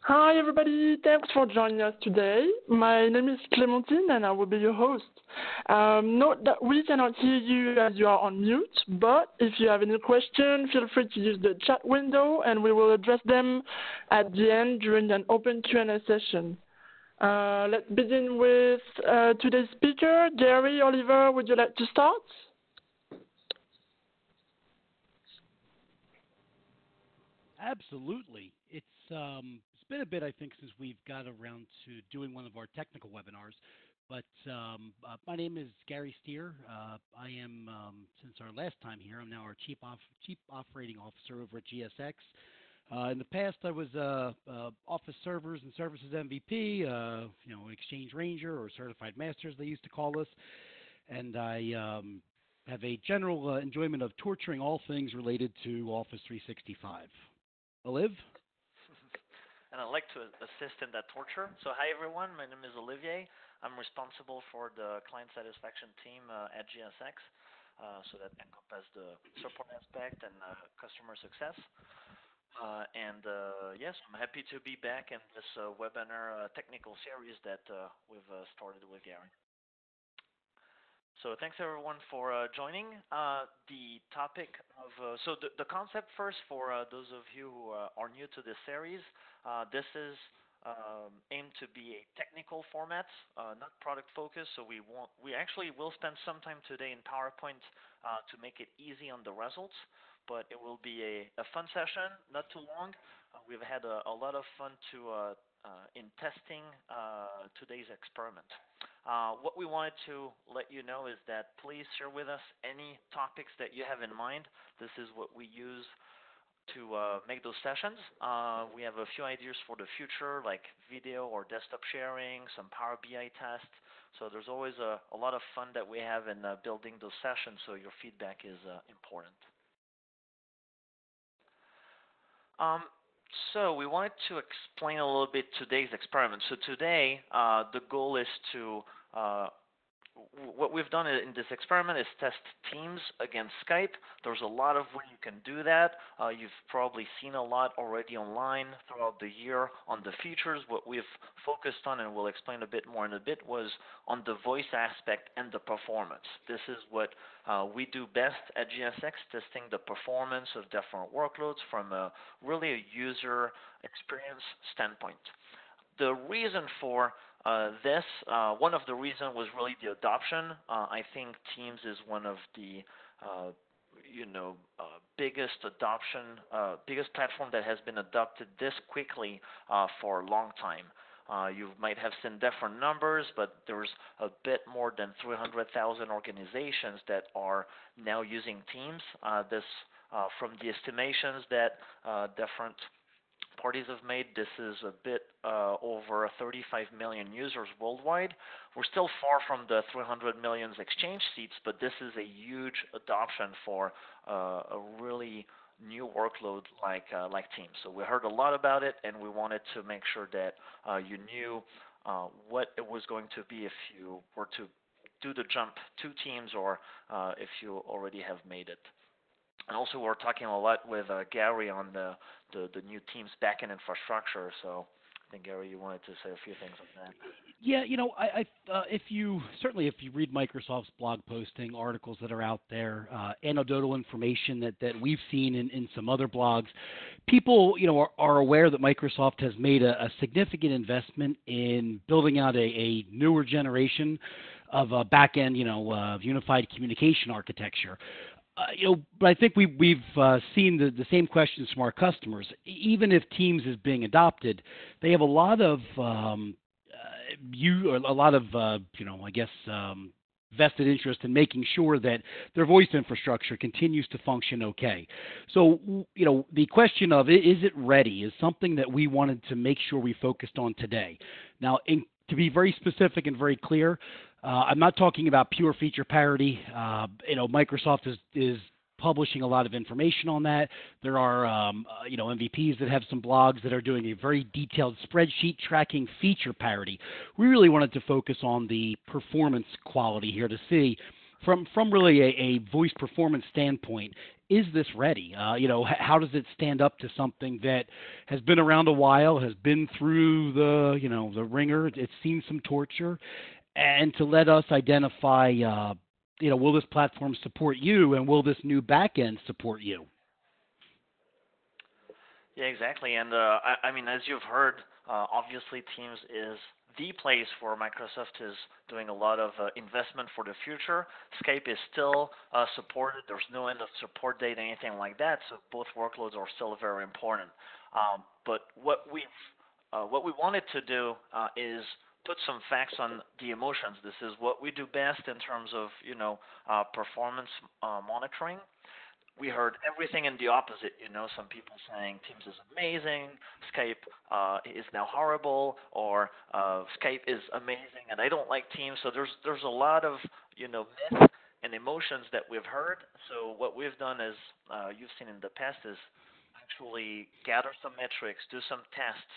Hi everybody, thanks for joining us today. My name is Clémentine and I will be your host. Note that we cannot hear you as you are on mute, but if you have any question, feel free to use the chat window and we will address them at the end during an open Q&A session. Let's begin with today's speaker. Gary, Oliver, would you like to start? Absolutely. It's been a bit, I think, since we've got around to doing one of our technical webinars. But my name is Gary Steer. I am, since our last time here, I'm now our Chief Operating Officer over at GSX. In the past, I was Office Servers and Services MVP, Exchange Ranger or Certified Masters, they used to call us. And I have a general enjoyment of torturing all things related to Office 365. Oliv? And I'd like to assist in that torture. So hi everyone, my name is Olivier. I'm responsible for the client satisfaction team at GSX. So that encompasses the support aspect and customer success. Yes, I'm happy to be back in this webinar technical series that we've started with Gary. So thanks everyone for joining. The topic of the concept first for those of you who are new to this series. This is aimed to be a technical format, not product focused. So we actually will spend some time today in PowerPoint to make it easy on the results. But it will be a fun session, not too long. We've had a lot of fun in testing today's experiment. What we wanted to let you know is that please share with us any topics that you have in mind. This is what we use to make those sessions. We have a few ideas for the future, like video or desktop sharing, some Power BI tests. So there's always a lot of fun that we have in building those sessions, so your feedback is important. So we wanted to explain a little bit today's experiment. So today, the goal is to, what we've done in this experiment is test Teams against Skype. There's a lot of ways you can do that. You've probably seen a lot already online throughout the year on the features. What we've focused on, and we'll explain a bit more in a bit, was on the voice aspect and the performance. This is what we do best at GSX, testing the performance of different workloads from really a user experience standpoint. The reason for one of the reasons was really the adoption. I think Teams is one of the biggest platform that has been adopted this quickly for a long time. You might have seen different numbers, but there's a bit more than 300,000 organizations that are now using Teams. This from the estimations that different parties have made, this is a bit over 35 million users worldwide. We're still far from the 300 million exchange seats, but this is a huge adoption for a really new workload like Teams. So we heard a lot about it, and we wanted to make sure that you knew what it was going to be if you were to do the jump to Teams or if you already have made it. And also, we're talking a lot with Gary on the new Teams backend infrastructure. So I think, Gary, you wanted to say a few things on that. Yeah, if you read Microsoft's blog posting, articles that are out there, anecdotal information that we've seen in some other blogs, people are aware that Microsoft has made a significant investment in building out a newer generation of backend, unified communication architecture. But I think we've seen the same questions from our customers. Even if Teams is being adopted, they have a lot of vested interest in making sure that their voice infrastructure continues to function okay. So, the question of is it ready is something that we wanted to make sure we focused on today. Now, to be very specific and very clear, I'm not talking about pure feature parity. Microsoft is publishing a lot of information on that. There are, MVPs that have some blogs that are doing a very detailed spreadsheet tracking feature parity. We really wanted to focus on the performance quality here to see from really a voice performance standpoint, is this ready? How does it stand up to something that has been around a while, has been through the ringer, it's seen some torture, and to let us identify, will this platform support you, and will this new backend support you? Yeah, exactly. And I mean, as you've heard, obviously Teams is the place where Microsoft is doing a lot of investment for the future. Skype is still supported. There's no end of support date, anything like that. So both workloads are still very important. But what we wanted to do is put some facts on the emotions. This is what we do best in terms of performance monitoring. We heard everything in the opposite. Some people saying Teams is amazing, Skype is now horrible, or Skype is amazing and I don't like Teams. So there's a lot of myth and emotions that we've heard. So what we've done is you've seen in the past is actually gather some metrics, do some tests,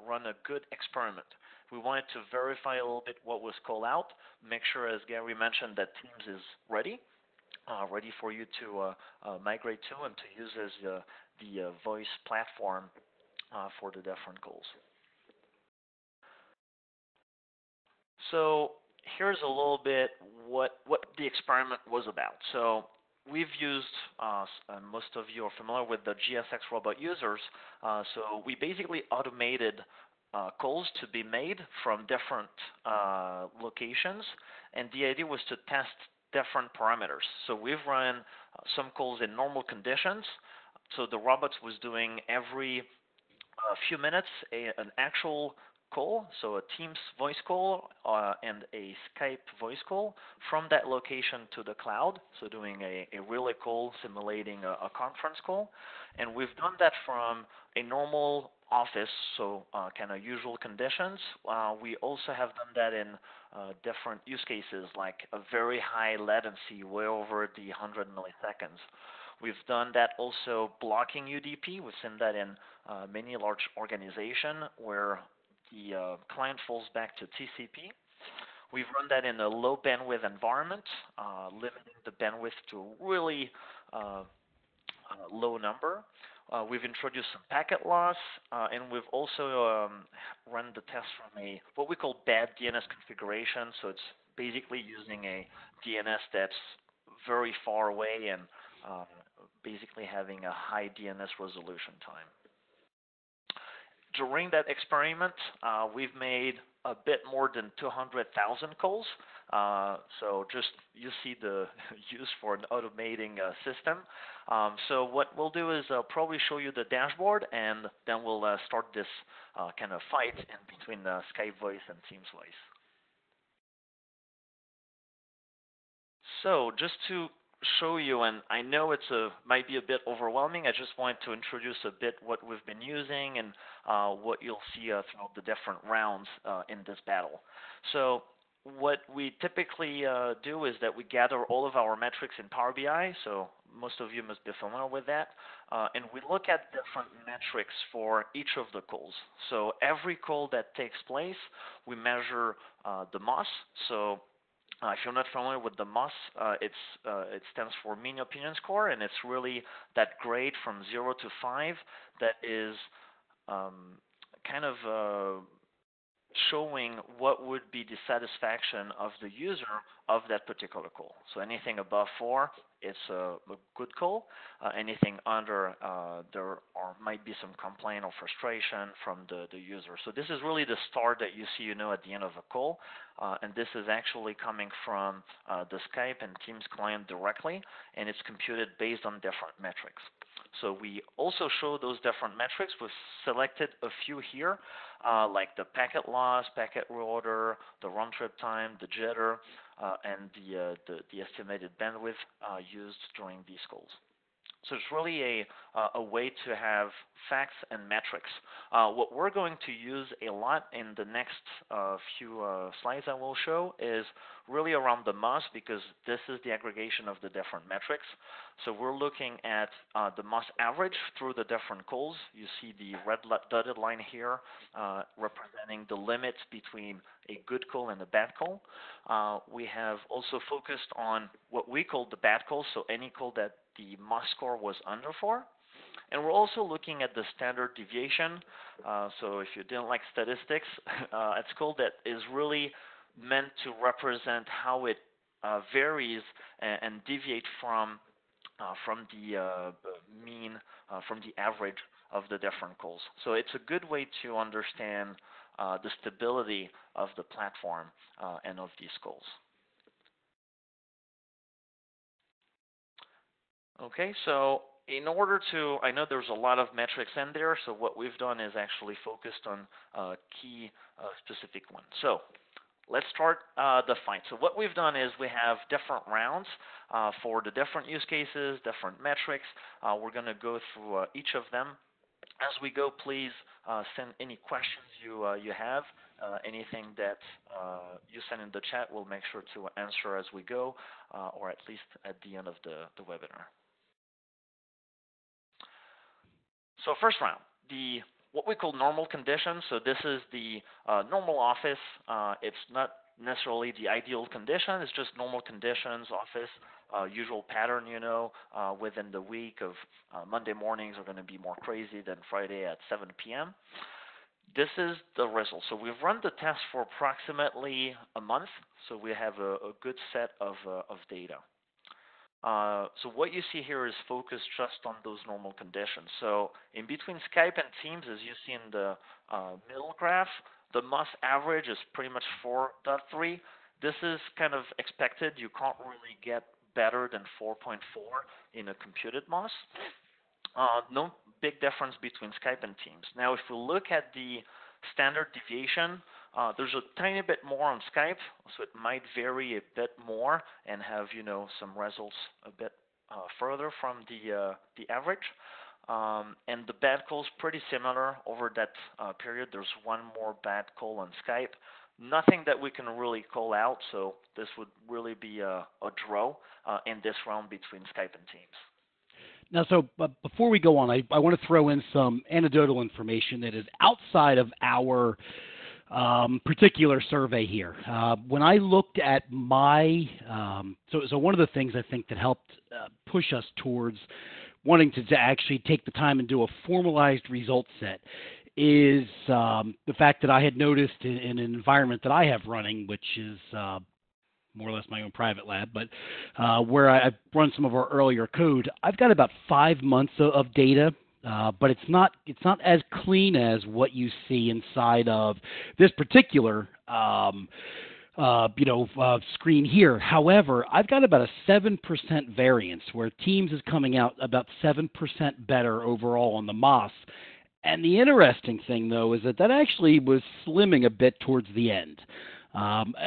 run a good experiment. We wanted to verify a little bit what was called out, make sure, as Gary mentioned, that Teams is ready for you to migrate to and to use as the voice platform for the different calls. So here's a little bit what the experiment was about. So we've used, most of you are familiar with the GSX robot users, so we basically automated calls to be made from different locations, and the idea was to test different parameters. So we've run some calls in normal conditions. So the robot was doing every few minutes an actual call, so a Teams voice call and a Skype voice call from that location to the cloud, so doing a relay call simulating a conference call. And we've done that from a normal office, so kind of usual conditions. We also have done that in different use cases, like a very high latency, way over the 100 milliseconds. We've done that also blocking UDP. We've seen that in many large organizations where the client falls back to TCP. We've run that in a low bandwidth environment, limiting the bandwidth to a really low number. We've introduced some packet loss, and we've also run the test from what we call bad DNS configuration. So it's basically using a DNS that's very far away and basically having a high DNS resolution time. During that experiment, we've made a bit more than 200,000 calls. So just you see the use for an automating system. So what we'll do is I'll probably show you the dashboard, and then we'll start this kind of fight in between Skype voice and Teams voice. So just to show you, and I know it's might be a bit overwhelming, I just wanted to introduce a bit what we've been using and what you'll see throughout the different rounds in this battle. So what we typically do is that we gather all of our metrics in Power BI, so most of you must be familiar with that, and we look at different metrics for each of the calls. So every call that takes place, we measure the MOS. So if you're not familiar with the MOS, it stands for Mean Opinion Score, and it's really that grade from 0 to 5 that is kind of showing what would be the satisfaction of the user of that particular call. So anything above 4, it's a good call. Anything under, there might be some complaint or frustration from the user. So this is really the star that you see, at the end of a call. And this is actually coming from the Skype and Teams client directly, and it's computed based on different metrics. So we also show those different metrics. We've selected a few here, like the packet loss, packet reorder, the round trip time, the jitter, and the estimated bandwidth used during these calls. So it's really a way to have facts and metrics. What we're going to use a lot in the next few slides I will show is really around the MOS, because this is the aggregation of the different metrics. So we're looking at the MOS average through the different calls. You see the red dotted line here representing the limits between a good call and a bad call. We have also focused on what we call the bad calls, so any call that the MOS score was under 4. And we're also looking at the standard deviation. So if you didn't like statistics at school, that is really meant to represent how it varies and deviate from the mean, from the average of the different calls. So it's a good way to understand the stability of the platform and of these calls. Okay, so in order to, I know there's a lot of metrics in there, so what we've done is actually focused on key specific ones. So let's start the find. So what we've done is we have different rounds for the different use cases, different metrics. We're going to go through each of them. As we go, please send any questions you have. Anything that you send in the chat, we'll make sure to answer as we go, or at least at the end of the webinar. So first round, what we call normal conditions. So this is the normal office. It's not necessarily the ideal condition. It's just normal conditions, office, usual pattern, within the week of Monday mornings are going to be more crazy than Friday at 7 p.m. This is the result. So we've run the test for approximately a month. So we have a good set of data. So what you see here is focused just on those normal conditions. So in between Skype and Teams, as you see in the middle graph, the MOS average is pretty much 4.3. This is kind of expected. You can't really get better than 4.4 in a computed MOS. No big difference between Skype and Teams. Now, if we look at the standard deviation, there's a tiny bit more on Skype, so it might vary a bit more and have, some results a bit further from the average. And the bad call is pretty similar over that period. There's one more bad call on Skype. Nothing that we can really call out, so this would really be a draw in this round between Skype and Teams. Now, so before we go on, I want to throw in some anecdotal information that is outside of our particular survey here. When I looked at my, so one of the things I think that helped push us towards wanting to actually take the time and do a formalized result set is the fact that I had noticed in an environment that I have running, which is more or less my own private lab, but where I've run some of our earlier code, I've got about 5 months of data, but it's not as clean as what you see inside of this particular screen here. However, I've got about a 7% variance where Teams is coming out about 7% better overall on the MOS. And the interesting thing, though, is that actually was slimming a bit towards the end.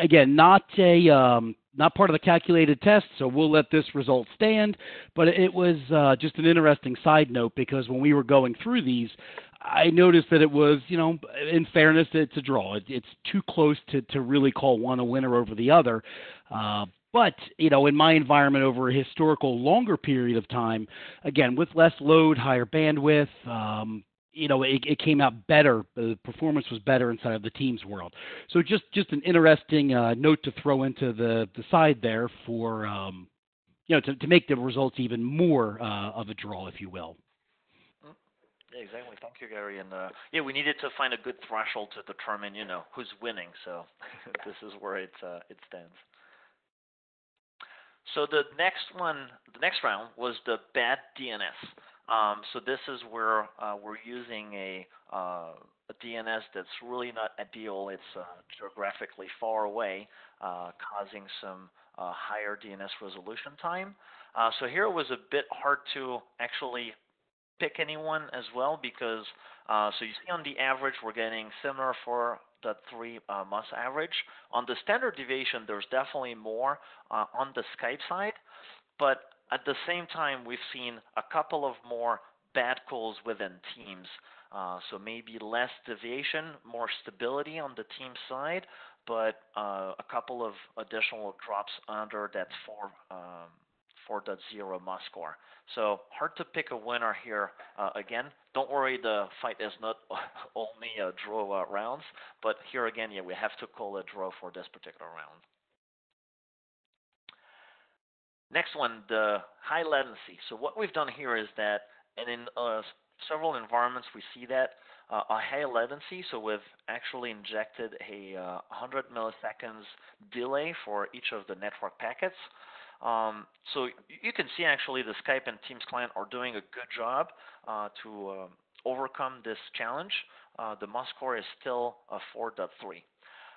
Again, not part of the calculated test, so we'll let this result stand. But it was just an interesting side note, because when we were going through these, I noticed that it was, in fairness, it's a draw. It's too close to really call one a winner over the other. But, in my environment over a historical longer period of time, again, with less load, higher bandwidth, it came out better. The performance was better inside of the Teams world. So just an interesting note to throw into the side there for, to make the results even more of a draw, if you will. Yeah, exactly. Thank you, Gary. And we needed to find a good threshold to determine, who's winning. So this is where it stands. So the next round was the bad DNS. So this is where we're using a DNS that's really not ideal. It's geographically far away, causing some higher DNS resolution time. So here it was a bit hard to actually pick anyone as well, because so you see on the average we're getting similar for the 3 MOS average. On the standard deviation, there's definitely more on the Skype side, but at the same time, we've seen a couple of more bad calls within teams. So maybe less deviation, more stability on the team side, but a couple of additional drops under that 4.0 must score. So hard to pick a winner here. Again, don't worry, the fight is not only draw rounds, but here again, yeah, we have to call a draw for this particular round. Next one, the high latency. So what we've done here is that, and in several environments we see that a high latency, so we've actually injected a 100 milliseconds delay for each of the network packets. So you can see actually the Skype and Teams client are doing a good job to overcome this challenge. The must score is still a 4.3.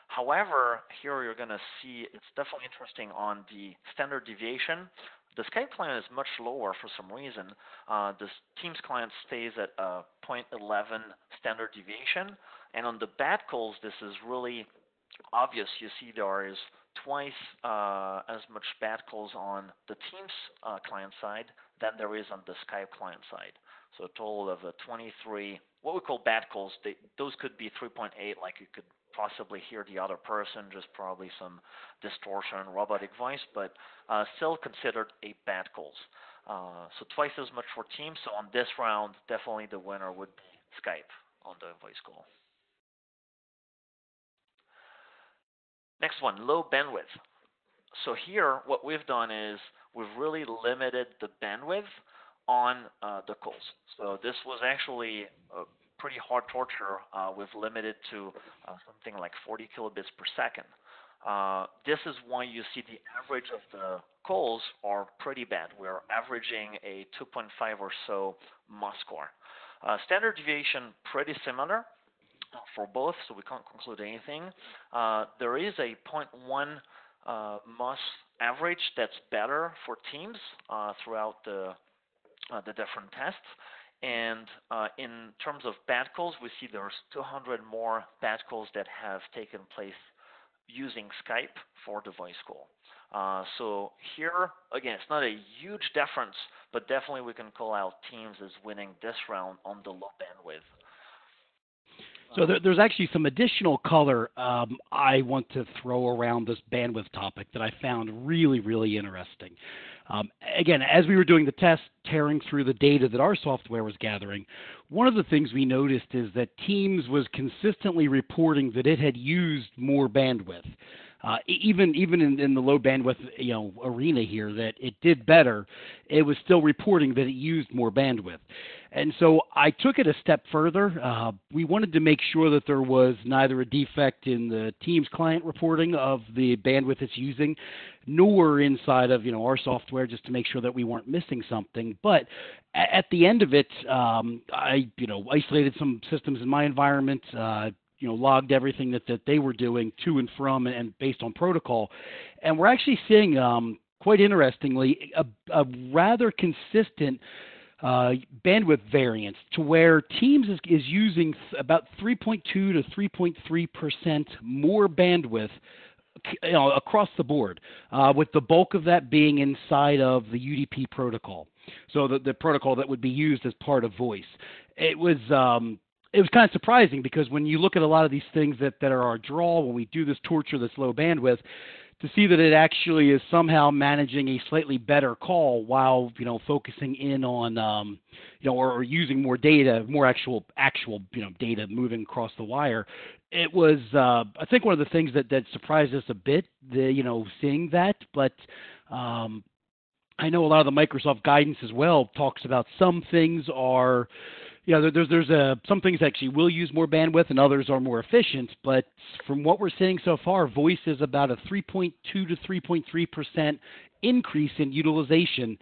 However, here you're going to see it's definitely interesting on the standard deviation. The Skype client is much lower for some reason. The Teams client stays at 0.11 standard deviation. And on the bad calls, this is really obvious. You see there is twice as much bad calls on the Teams client side than there is on the Skype client side. So a total of 23, what we call bad calls. Those could be 3.8, like you could possibly hear the other person, just probably some distortion, robotic voice, but still considered a bad calls. So twice as much for Teams. So on this round, definitely the winner would be Skype on the voice call. Next one, low bandwidth. So here, what we've done is we've really limited the bandwidth on the calls. So this was actually a pretty hard torture. We've limited to something like 40 kilobits per second. This is why you see the average of the calls are pretty bad. We're averaging a 2.5 or so must score. Standard deviation pretty similar for both, so we can't conclude anything. There is a 0.1 must average that's better for Teams throughout the different tests. And in terms of bad calls, we see there's 200 more bad calls that have taken place using Skype for the voice call. So here, again, it's not a huge difference, but definitely we can call out Teams as winning this round on the low bandwidth. So there's actually some additional color I want to throw around this bandwidth topic that I found really, really interesting. Again, as we were doing the test, tearing through the data that our software was gathering, one of the things we noticed is that Teams was consistently reporting that it had used more bandwidth. Even in the low bandwidth arena here, that it did better, it was still reporting that it used more bandwidth. And so I took it a step further. We wanted to make sure that there was neither a defect in the Teams client reporting of the bandwidth it's using, nor inside of our software, just to make sure that we weren't missing something. But at the end of it, I isolated some systems in my environment. Logged everything that they were doing to and from and based on protocol. And we're actually seeing, quite interestingly, a rather consistent bandwidth variance to where Teams is using about 3.2 to 3.3% more bandwidth across the board, with the bulk of that being inside of the UDP protocol. So the protocol that would be used as part of voice. It was kind of surprising because when you look at a lot of these things that are our draw, when we do this torture that's low bandwidth, to see that it actually is somehow managing a slightly better call while focusing in on or using more data, more actual data moving across the wire. It was I think one of the things that surprised us a bit, seeing that, but I know a lot of the Microsoft guidance as well talks about some things are. There's some things actually will use more bandwidth and others are more efficient, but from what we're seeing so far, voice is about a 3.2 to 3.3% increase in utilization.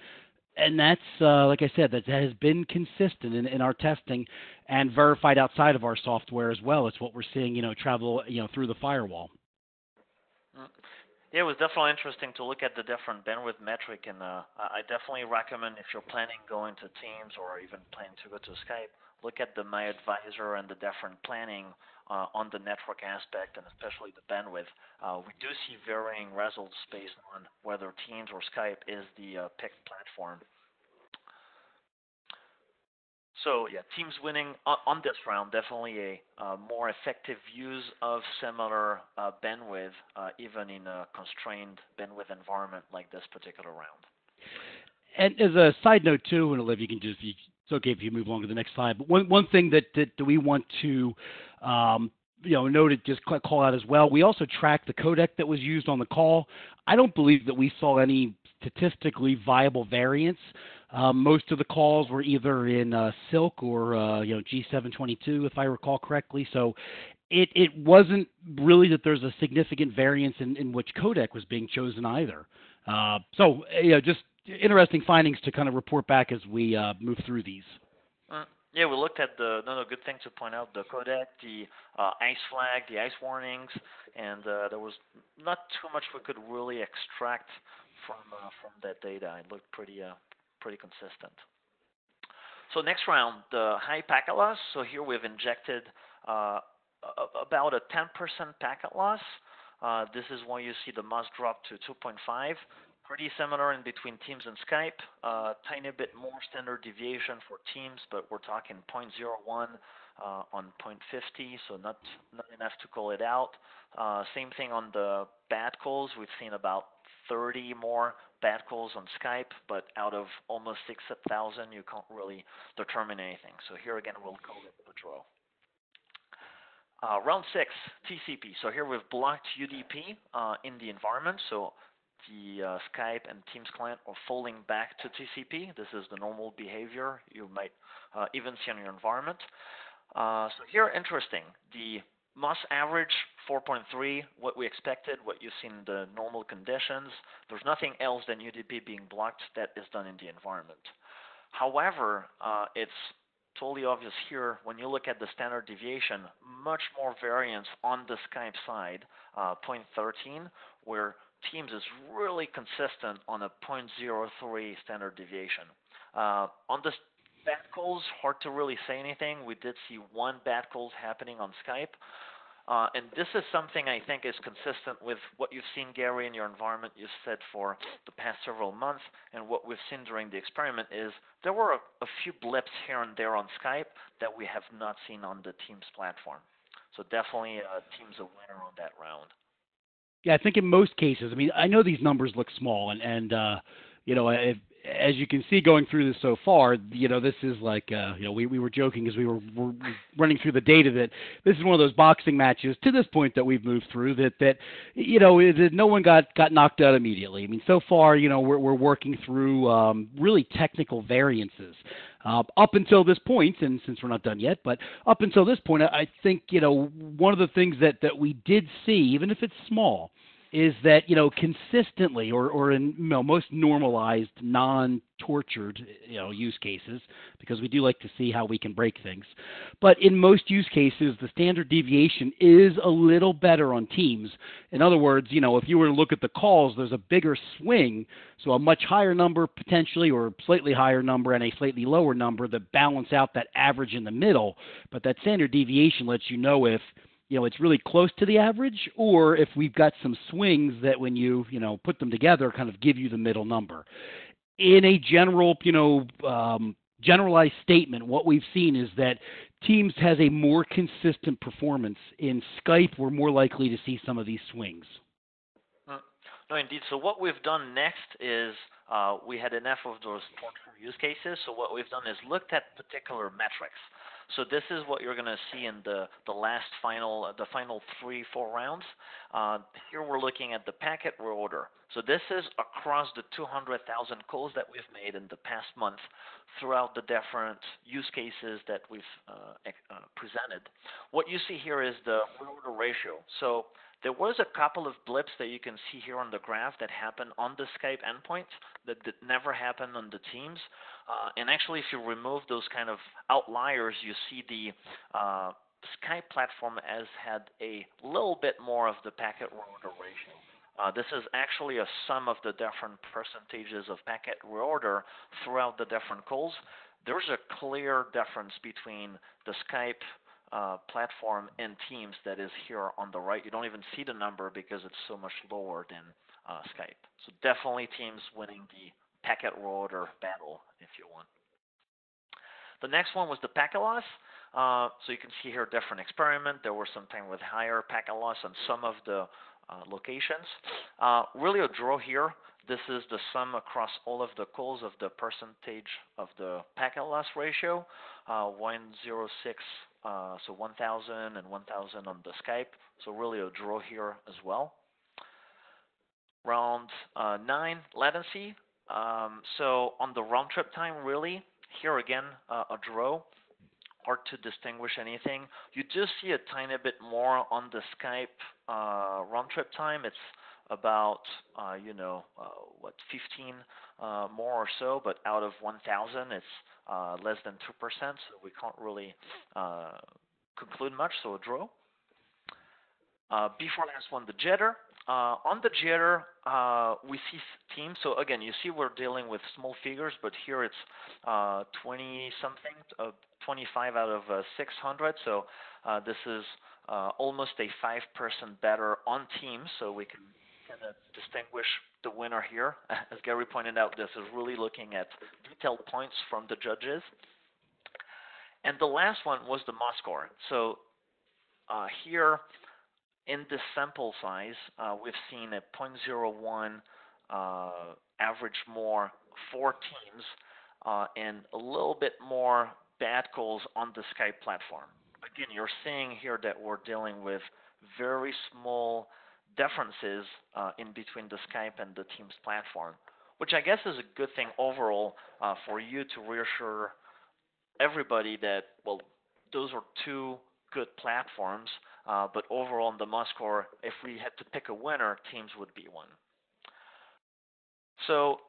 And that's, like I said, that has been consistent in our testing and verified outside of our software as well. It's what we're seeing, travel, through the firewall. Yeah, it was definitely interesting to look at the different bandwidth metric, and I definitely recommend if you're planning going to Teams or even planning to go to Skype, look at the My Advisor and the different planning on the network aspect and especially the bandwidth, we do see varying results based on whether Teams or Skype is the picked platform. So yeah, Teams winning on this round, definitely a more effective use of similar bandwidth, even in a constrained bandwidth environment like this particular round. And as a side note too, and Olivia, you can just, it's okay if you move along to the next slide. But one thing that we want to note it, just call out as well. We also tracked the codec that was used on the call. I don't believe that we saw any statistically viable variance. Most of the calls were either in Silk or G722, if I recall correctly. So it wasn't really that there's a significant variance in which codec was being chosen either. Just interesting findings to kind of report back as we move through these. Yeah, we looked at another good thing to point out, the codec, the ICE flag, the ICE warnings, and there was not too much we could really extract from that data. It looked pretty consistent. So next round, the high packet loss. So here we've injected about a 10% packet loss. This is why you see the MOS drop to 2.5. Pretty similar in between Teams and Skype. Tiny bit more standard deviation for Teams, but we're talking 0.01 on 0.50, so not enough to call it out. Same thing on the bad calls. We've seen about 30 more bad calls on Skype, but out of almost 6,000, you can't really determine anything. So here again, we'll call it a draw. Round 6, TCP. So here we've blocked UDP in the environment. So the Skype and Teams client are falling back to TCP. This is the normal behavior you might even see on your environment. So here, interesting. The MOS average 4.3, what we expected, what you see in the normal conditions. There's nothing else than UDP being blocked that is done in the environment. However, it's totally obvious here when you look at the standard deviation, much more variance on the Skype side, 0.13, where Teams is really consistent on a 0.03 standard deviation. On the bad calls, hard to really say anything. We did see one bad calls happening on Skype. And this is something I think is consistent with what you've seen, Gary, in your environment you said for the past several months. And what we've seen during the experiment is there were a few blips here and there on Skype that we have not seen on the Teams platform. So definitely Teams a winner on that round. Yeah, I think in most cases, I mean, I know these numbers look small, and as you can see going through this so far, this is like, we were joking as we were running through the data that this is one of those boxing matches to this point that we've moved through that no one got knocked out immediately. I mean, so far, we're working through really technical variances. Up until this point, and since we're not done yet, but up until this point, I think, one of the things that we did see, even if it's small, is that, consistently or in most normalized, non-tortured, use cases, because we do like to see how we can break things. But in most use cases, the standard deviation is a little better on Teams. In other words, if you were to look at the calls, there's a bigger swing, so a much higher number potentially, or slightly higher number and a slightly lower number that balance out that average in the middle. But that standard deviation lets you know if it's really close to the average, or if we've got some swings that when you, put them together kind of give you the middle number. In a general, generalized statement, what we've seen is that Teams has a more consistent performance. In Skype, we're more likely to see some of these swings. No, indeed. So what we've done next is we had enough of those use cases. So what we've done is looked at particular metrics. So this is what you're going to see in the final 3-4 rounds. Here we're looking at the packet reorder. So this is across the 200,000 calls that we've made in the past month throughout the different use cases that we've presented. What you see here is the reorder ratio. So there was a couple of blips that you can see here on the graph that happened on the Skype endpoint that never happened on the Teams. And actually, if you remove those kind of outliers, you see the Skype platform has had a little bit more of the packet reorder ratio. This is actually a sum of the different percentages of packet reorder throughout the different calls. there's a clear difference between the Skype platform and Teams that is here on the right. You don't even see the number because it's so much lower than Skype. So definitely Teams winning the packet road or battle, if you want. The next one was the packet loss. So you can see here different experiment. There were some time with higher packet loss on some of the locations. Really a draw here. This is the sum across all of the calls of the percentage of the packet loss ratio, 106, so 1,000 and 1,000 on the Skype. So really a draw here as well. Round 9, latency. So on the round trip time, really, here again, a draw. Hard to distinguish anything. You just see a tiny bit more on the Skype round trip time. It's about, 15 more or so, but out of 1,000, it's less than 2%, so we can't really conclude much, so a draw. Before last one, the jitter. On the jitter, we see Teams. So again, you see we're dealing with small figures, but here it's 20-something, 25 out of 600. So this is almost a 5% better on Teams. So we can kind of distinguish the winner here. As Gary pointed out, this is really looking at detailed points from the judges. And the last one was the Moss score. So here, in this sample size, we've seen a 0.01 average more for Teams and a little bit more bad calls on the Skype platform. Again, you're seeing here that we're dealing with very small differences in between the Skype and the Teams platform, which I guess is a good thing overall for you to reassure everybody that, well, those are two good platforms, but overall in the Moss score, if we had to pick a winner, Teams would be one. So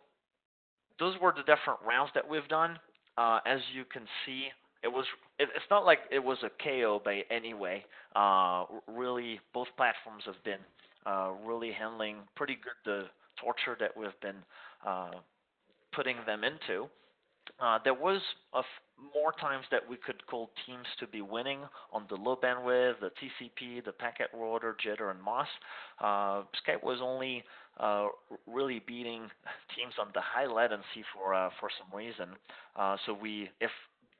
those were the different rounds that we've done. As you can see, it's not like it was a KO by any way. Really, both platforms have been really handling pretty good the torture that we've been putting them into. There was more times that we could call Teams to be winning on the low bandwidth, the TCP, the packet rotor, jitter, and Moss. Skype was only really beating Teams on the high latency for some reason. So if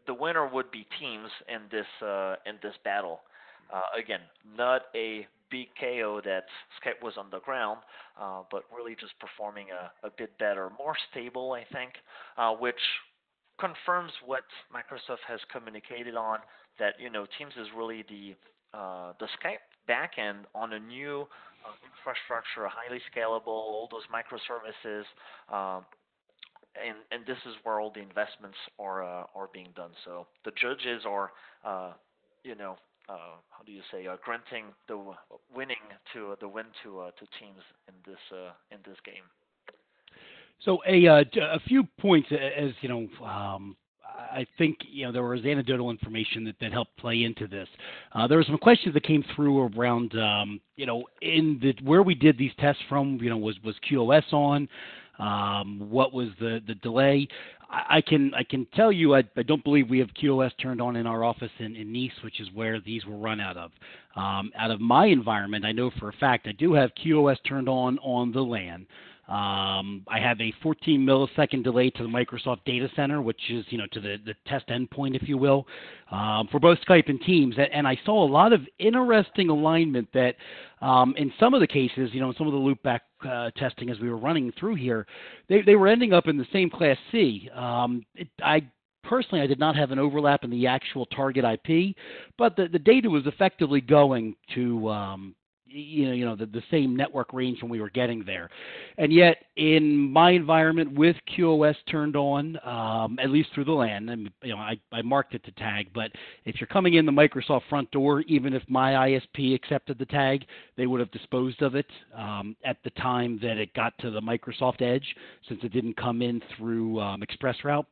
the winner would be Teams in this battle. Again, not a big KO that Skype was on the ground, but really just performing a bit better, more stable, I think, which confirms what Microsoft has communicated on, that Teams is really the Skype backend on a new infrastructure, highly scalable, all those microservices, and this is where all the investments are being done. So the judges are, how do you say, granting the win to Teams in this game. So a few points, as I think there was anecdotal information that helped play into this. There were some questions that came through around where we did these tests from. Was QoS on? What was the delay? I can tell you I don't believe we have QoS turned on in our office in Nice, which is where these were run out of. Out of my environment, I know for a fact I do have QoS turned on the LAN. I have a 14 millisecond delay to the Microsoft data center, which is, to the test endpoint, if you will, for both Skype and Teams. And I saw a lot of interesting alignment that in some of the cases, some of the loopback testing as we were running through here, they were ending up in the same class C. Personally, I did not have an overlap in the actual target IP, but the data was effectively going to the same network range when we were getting there. And yet, in my environment with QoS turned on, at least through the LAN, and I marked it to tag, but if you're coming in the Microsoft front door, even if my ISP accepted the tag, they would have disposed of it at the time that it got to the Microsoft Edge, since it didn't come in through ExpressRoute.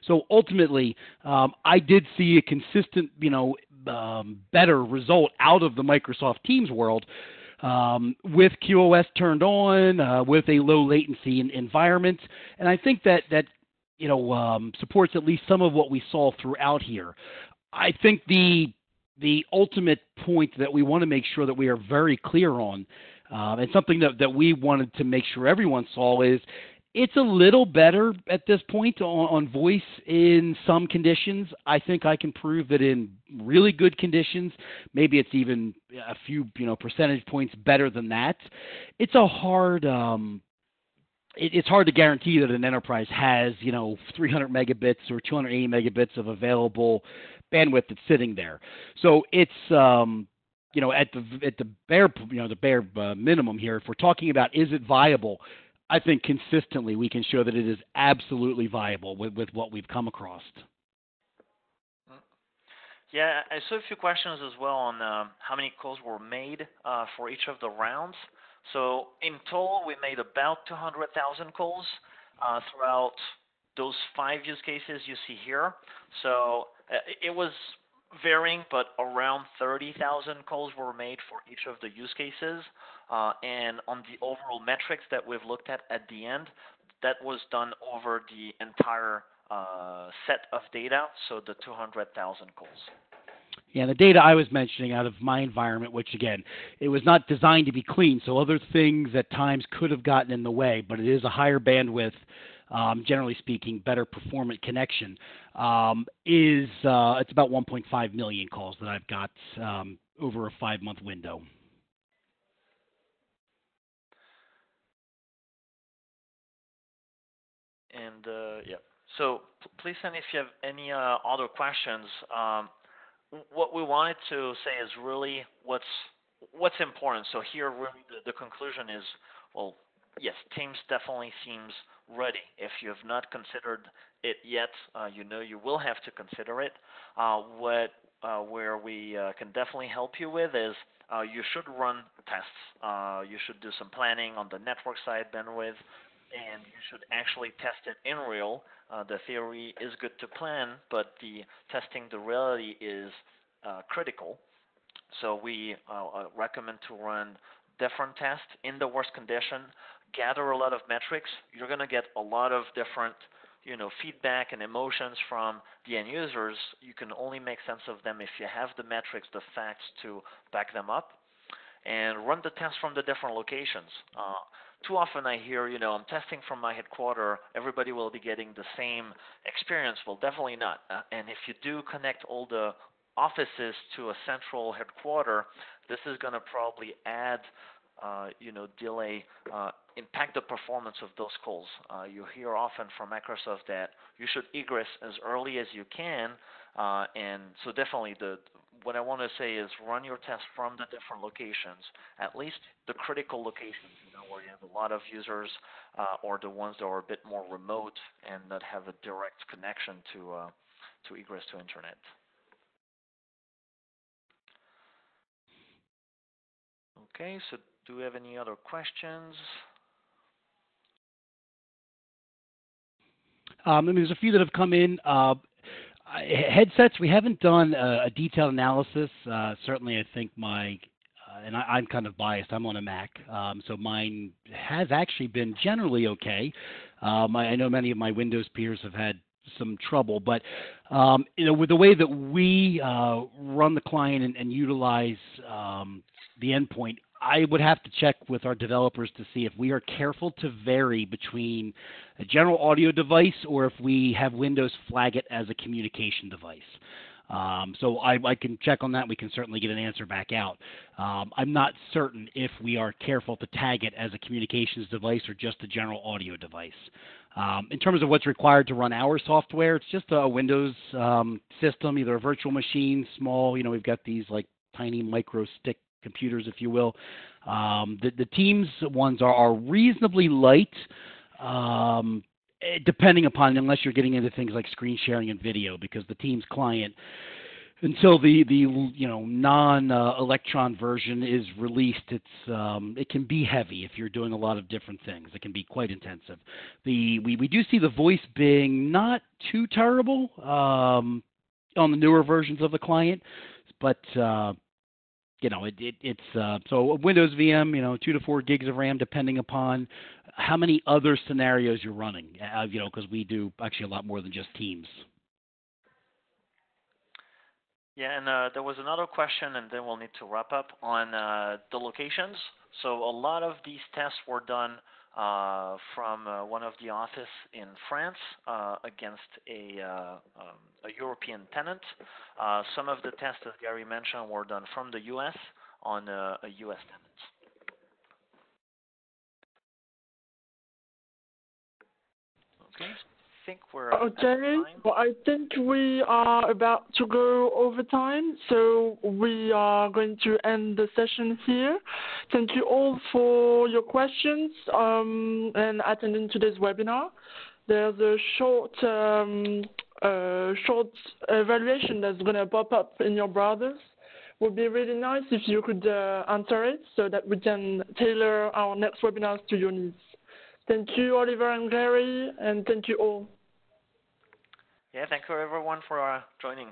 So ultimately, I did see a consistent, better result out of the Microsoft Teams world with QoS turned on, with a low latency environment. And I think that supports at least some of what we saw throughout here. I think the ultimate point that we want to make sure that we are very clear on, and something that we wanted to make sure everyone saw, is it's a little better at this point on voice in some conditions. I think I can prove that in really good conditions, maybe it's even a few percentage points better than that. It's a hard it's hard to guarantee that an enterprise has 300 megabits or 280 megabits of available bandwidth that's sitting there. So it's at the bare minimum here, if we're talking about is it viable, I think consistently we can show that it is absolutely viable with what we've come across. Yeah, I saw a few questions as well on how many calls were made for each of the rounds. So in total, we made about 200,000 calls throughout those 5 use cases you see here. So it was varying, but around 30,000 calls were made for each of the use cases. And on the overall metrics that we've looked at the end, that was done over the entire set of data, so the 200,000 calls. Yeah, the data I was mentioning out of my environment, which again, it was not designed to be clean, so other things at times could have gotten in the way, but it is a higher bandwidth, generally speaking, better performant connection, it's about 1.5 million calls that I've got over a 5-month window. And yeah, so please send if you have any other questions. What we wanted to say is really what's important. So here, really, the conclusion is, well, yes, Teams definitely seems ready. If you have not considered it yet, you will have to consider it. Where we can definitely help you with is you should run tests. You should do some planning on the network side, bandwidth, and you should actually test it in real. The theory is good to plan, but the testing the reality is critical. So we recommend to run different tests in the worst condition, gather a lot of metrics. You're going to get a lot of different feedback and emotions from the end users. You can only make sense of them if you have the metrics, the facts to back them up, and run the tests from the different locations. Too often I hear, I'm testing from my headquarters, everybody will be getting the same experience. Well, definitely not. And if you do connect all the offices to a central headquarters, this is going to probably add, delay, impact the performance of those calls. You hear often from Microsoft that you should egress as early as you can, and so definitely what I want to say is run your tests from the different locations, at least the critical locations, where you have a lot of users, or the ones that are a bit more remote and that have a direct connection to egress to internet. Okay, so do we have any other questions? There's a few that have come in. Headsets, we haven't done a detailed analysis. Certainly, I think and I'm kind of biased. I'm on a Mac, so mine has actually been generally okay. I know many of my Windows peers have had some trouble, but with the way that we run the client and utilize the endpoint, I would have to check with our developers to see if we are careful to vary between a general audio device or if we have Windows flag it as a communication device. So I can check on that. We can certainly get an answer back out. I'm not certain if we are careful to tag it as a communications device or just a general audio device. In terms of what's required to run our software, it's just a Windows system, either a virtual machine, small. We've got these like tiny micro stick computers, if you will. The Teams ones are reasonably light, depending upon, unless you're getting into things like screen sharing and video, because the Teams client, until the non-Electron version is released, it can be heavy if you're doing a lot of different things. It can be quite intensive. We do see the voice being not too terrible on the newer versions of the client, but it's so a Windows VM, 2 to 4 gigs of RAM, depending upon. how many other scenarios you're running, because we do actually a lot more than just Teams. Yeah, and there was another question, and then we'll need to wrap up on the locations. So a lot of these tests were done from one of the office in France against a European tenant. Some of the tests, as Gary mentioned, were done from the U.S. on a U.S. tenant. Okay. I think we're okay. Well, I think we are about to go over time, so we are going to end the session here. Thank you all for your questions and attending today's webinar. There's a short evaluation that's going to pop up in your browsers. It would be really nice if you could answer it so that we can tailor our next webinars to your needs. Thank you, Oliver and Gary, and thank you all. Yeah, thank you everyone for joining.